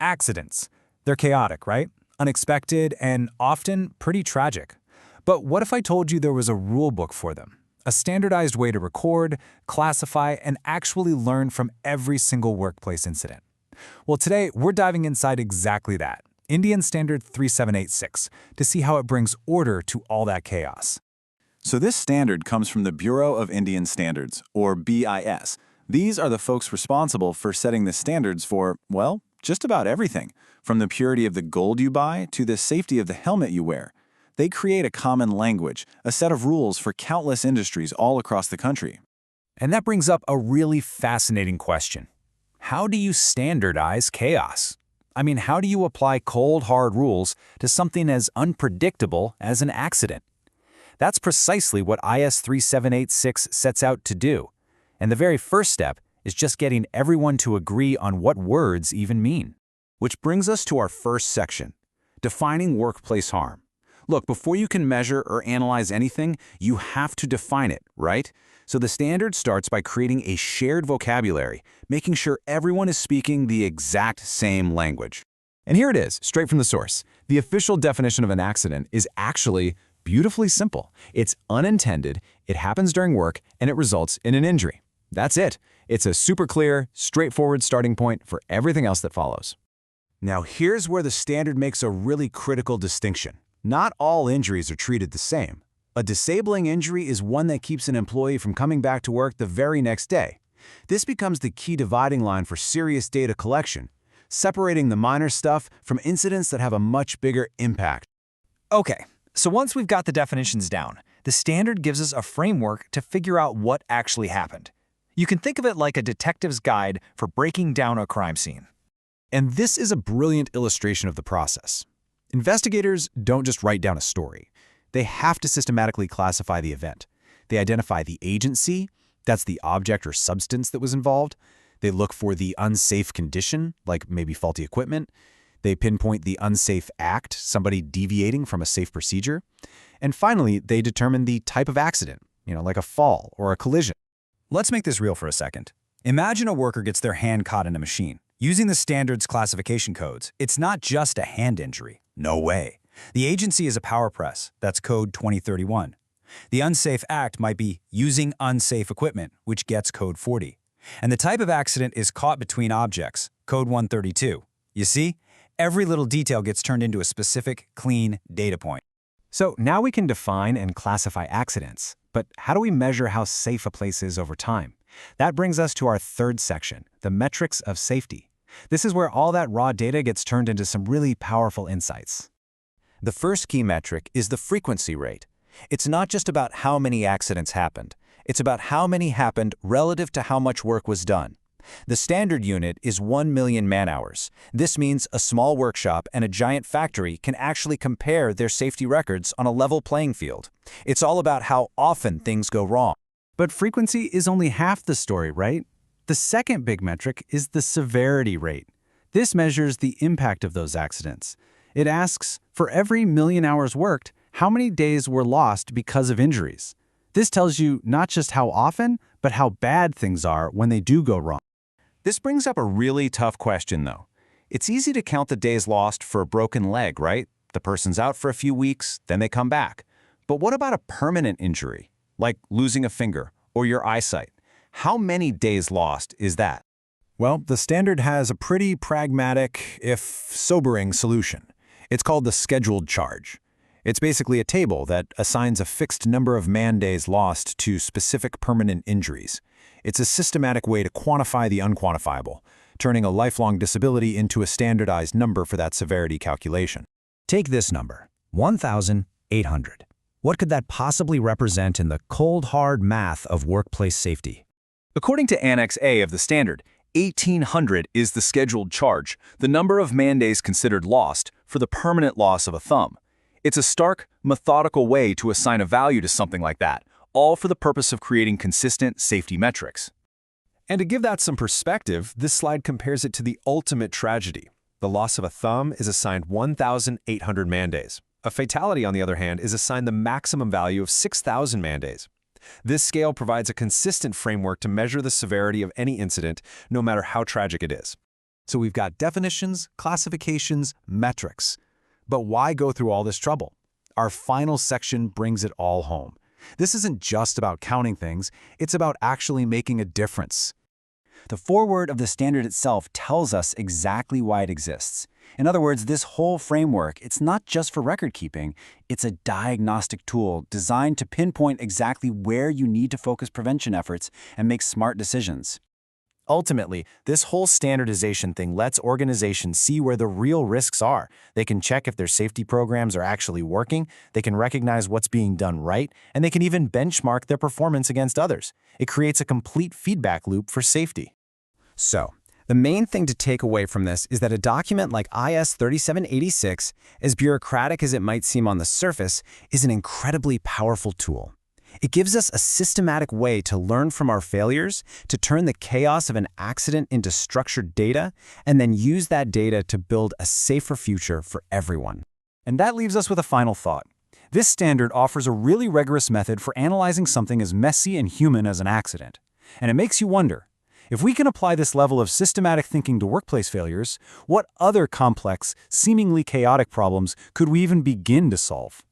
Accidents. They're chaotic, right? Unexpected and often pretty tragic. But what if I told you there was a rule book for them? A standardized way to record, classify, and actually learn from every single workplace incident. Well, today we're diving inside exactly that, Indian Standard 3786, to see how it brings order to all that chaos. So this standard comes from the Bureau of Indian Standards, or BIS. These are the folks responsible for setting the standards for, well, just about everything, from the purity of the gold you buy to the safety of the helmet you wear. They create a common language, a set of rules for countless industries all across the country. And that brings up a really fascinating question. How do you standardize chaos? I mean, how do you apply cold, hard rules to something as unpredictable as an accident? That's precisely what IS 3786 sets out to do. And the very first step is just getting everyone to agree on what words even mean. Which brings us to our first section, defining workplace harm. Look, before you can measure or analyze anything, you have to define it, right? So the standard starts by creating a shared vocabulary, making sure everyone is speaking the exact same language. And here it is, straight from the source. The official definition of an accident is actually beautifully simple. It's unintended, it happens during work, and it results in an injury. That's it. It's a super clear, straightforward starting point for everything else that follows. Now here's where the standard makes a really critical distinction. Not all injuries are treated the same. A disabling injury is one that keeps an employee from coming back to work the very next day. This becomes the key dividing line for serious data collection, separating the minor stuff from incidents that have a much bigger impact. Okay, so once we've got the definitions down, the standard gives us a framework to figure out what actually happened. You can think of it like a detective's guide for breaking down a crime scene. And this is a brilliant illustration of the process. Investigators don't just write down a story. They have to systematically classify the event. They identify the agency, that's the object or substance that was involved. They look for the unsafe condition, like maybe faulty equipment. They pinpoint the unsafe act, somebody deviating from a safe procedure. And finally, they determine the type of accident, like a fall or a collision. Let's make this real for a second. Imagine a worker gets their hand caught in a machine. Using the standard's classification codes, it's not just a hand injury. No way. The agency is a power press. That's code 2031. The unsafe act might be using unsafe equipment, which gets code 40. And the type of accident is caught between objects, code 132. You see? Every little detail gets turned into a specific, clean data point. So now we can define and classify accidents. But how do we measure how safe a place is over time? That brings us to our third section, the metrics of safety. This is where all that raw data gets turned into some really powerful insights. The first key metric is the frequency rate. It's not just about how many accidents happened. It's about how many happened relative to how much work was done. The standard unit is 1 million man-hours. This means a small workshop and a giant factory can actually compare their safety records on a level playing field. It's all about how often things go wrong. But frequency is only half the story, right? The second big metric is the severity rate. This measures the impact of those accidents. It asks, for every million hours worked, how many days were lost because of injuries? This tells you not just how often, but how bad things are when they do go wrong. This brings up a really tough question, though. It's easy to count the days lost for a broken leg, right? The person's out for a few weeks, then they come back. But what about a permanent injury, like losing a finger or your eyesight? How many days lost is that? Well, the standard has a pretty pragmatic, if sobering, solution. It's called the scheduled charge. It's basically a table that assigns a fixed number of man-days lost to specific permanent injuries. It's a systematic way to quantify the unquantifiable, turning a lifelong disability into a standardized number for that severity calculation. Take this number, 1,800. What could that possibly represent in the cold, hard math of workplace safety? According to Annex A of the standard, 1,800 is the scheduled charge, the number of man-days considered lost for the permanent loss of a thumb. It's a stark, methodical way to assign a value to something like that, all for the purpose of creating consistent safety metrics. And to give that some perspective, this slide compares it to the ultimate tragedy. The loss of a thumb is assigned 1,800 man-days. A fatality, on the other hand, is assigned the maximum value of 6,000 man-days. This scale provides a consistent framework to measure the severity of any incident, no matter how tragic it is. So we've got definitions, classifications, metrics. But why go through all this trouble? Our final section brings it all home. This isn't just about counting things, it's about actually making a difference. The foreword of the standard itself tells us exactly why it exists. In other words, this whole framework, it's not just for record keeping, it's a diagnostic tool designed to pinpoint exactly where you need to focus prevention efforts and make smart decisions. Ultimately, this whole standardization thing lets organizations see where the real risks are. They can check if their safety programs are actually working, they can recognize what's being done right, and they can even benchmark their performance against others. It creates a complete feedback loop for safety. So, the main thing to take away from this is that a document like IS 3786, as bureaucratic as it might seem on the surface, is an incredibly powerful tool. It gives us a systematic way to learn from our failures, to turn the chaos of an accident into structured data, and then use that data to build a safer future for everyone. And that leaves us with a final thought. This standard offers a really rigorous method for analyzing something as messy and human as an accident. And it makes you wonder, if we can apply this level of systematic thinking to workplace failures, what other complex, seemingly chaotic problems could we even begin to solve?